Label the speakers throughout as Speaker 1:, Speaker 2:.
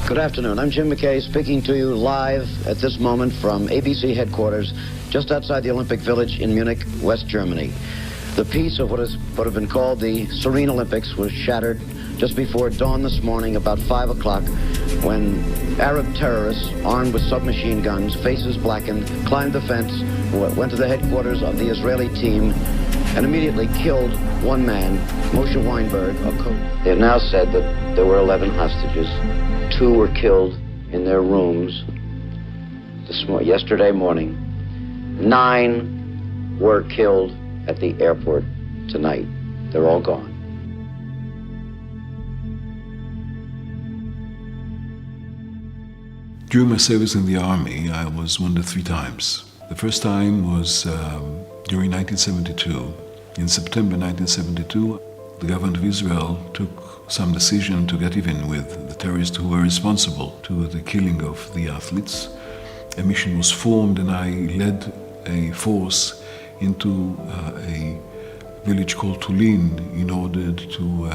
Speaker 1: Good afternoon. I'm Jim McKay speaking to you live at this moment from ABC headquarters just outside the Olympic Village in Munich, West Germany. The peace of what have been called the Serene Olympics was shattered just before dawn this morning, about 5 o'clock, when Arab terrorists armed with submachine guns, faces blackened, climbed the fence, went to the headquarters of the Israeli team, and immediately killed one man, Moshe Weinberg, a coach. They have now said that there were 11 hostages. 2 were killed in their rooms yesterday morning. 9 were killed at the airport tonight. They're all gone.
Speaker 2: During my service in the army, I was wounded 3 times. The first time was during 1972. In September 1972, the government of Israel took some decision to get even with the terrorists who were responsible to the killing of the athletes. A mission was formed and I led a force into a village called Tulin in order to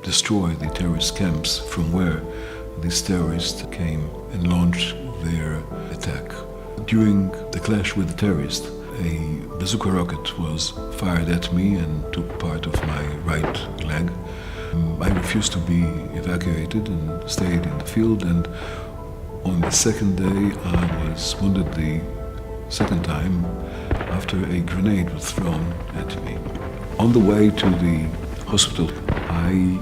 Speaker 2: destroy the terrorist camps from where these terrorists came and launched their attack. During the clash with the terrorists, a bazooka rocket was fired at me and took part of my right leg. I refused to be evacuated and stayed in the field, and on the second day I was wounded the second time after a grenade was thrown at me. On the way to the hospital, I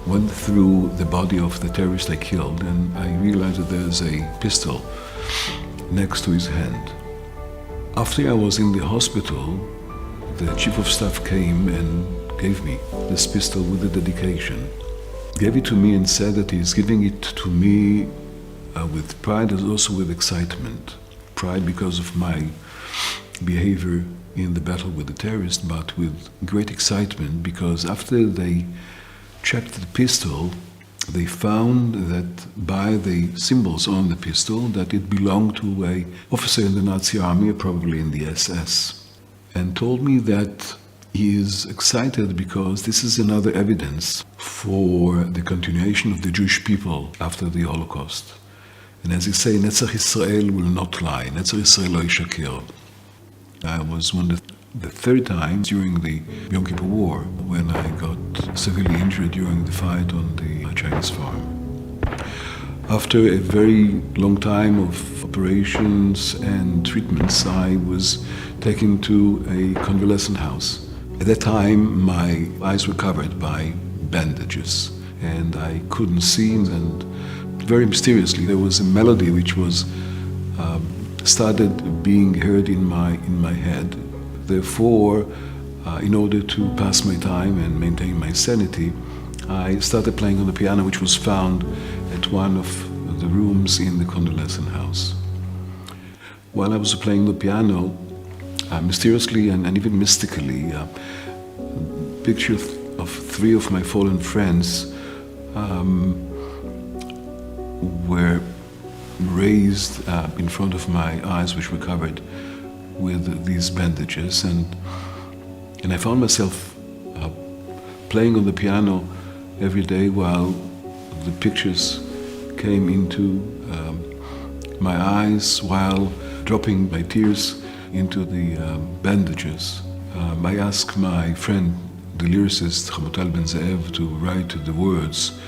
Speaker 2: went through the body of the terrorist I killed, and I realized that there's a pistol next to his hand. After I was in the hospital, the chief of staff came and gave me this pistol with a dedication. Gave it to me and said that he's giving it to me with pride and also with excitement. Pride because of my behavior in the battle with the terrorists, but with great excitement because after they checked the pistol, they found that by the symbols on the pistol that it belonged to an officer in the Nazi army, probably in the SS, and told me that he is excited because this is another evidence for the continuation of the Jewish people after the Holocaust. And as he say, Netzach Israel will not lie. Netzach Israel lo yishaker. I was wounded the third time during the Yom Kippur War when I got severely injured during the fight on the Chinese farm. After a very long time of operations and treatments, I was taken to a convalescent house. At that time, my eyes were covered by bandages and I couldn't see, and very mysteriously there was a melody which was started being heard in my head. Therefore, in order to pass my time and maintain my sanity, I started playing on the piano, which was found at one of the rooms in the convalescent house. While I was playing the piano, mysteriously and even mystically, picture of 3 of my fallen friends were raised in front of my eyes, which were covered with these bandages, and I found myself playing on the piano every day while the pictures came into my eyes, while dropping my tears into the bandages. I asked my friend, the lyricist Chamutal Ben Zeev, to write the words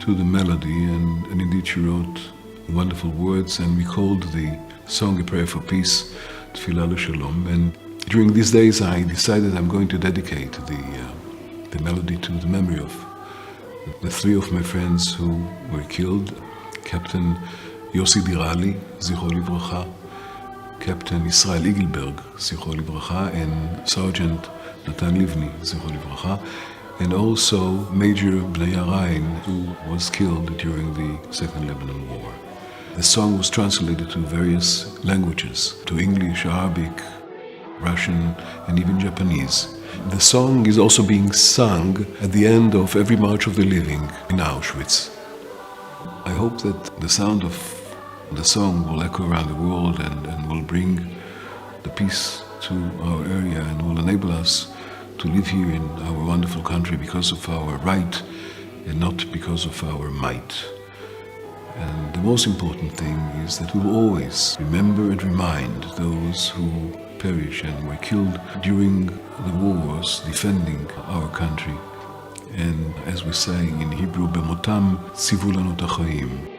Speaker 2: to the melody, and indeed she wrote wonderful words, and we called the song A Prayer for Peace, Tfilah L'Shalom. And during these days I decided I'm going to dedicate the melody to the memory of the 3 of my friends who were killed: Captain Yossi Dirali, Zichro Livracha, Captain Israel Igelberg, Zichro Livracha, and Sergeant Natan Livni, Zichro Livracha, and also Major Bnei Arain, who was killed during the Second Lebanon War. The song was translated to various languages, to English, Arabic, Russian, and even Japanese. The song is also being sung at the end of every March of the Living in Auschwitz. I hope that the sound of the song will echo around the world and will bring the peace to our area and will enable us to live here in our wonderful country because of our right and not because of our might. And the most important thing is that we will always remember and remind those who perished and were killed during the wars defending our country. And as we say in Hebrew, במותם ציוו לנו את החיים.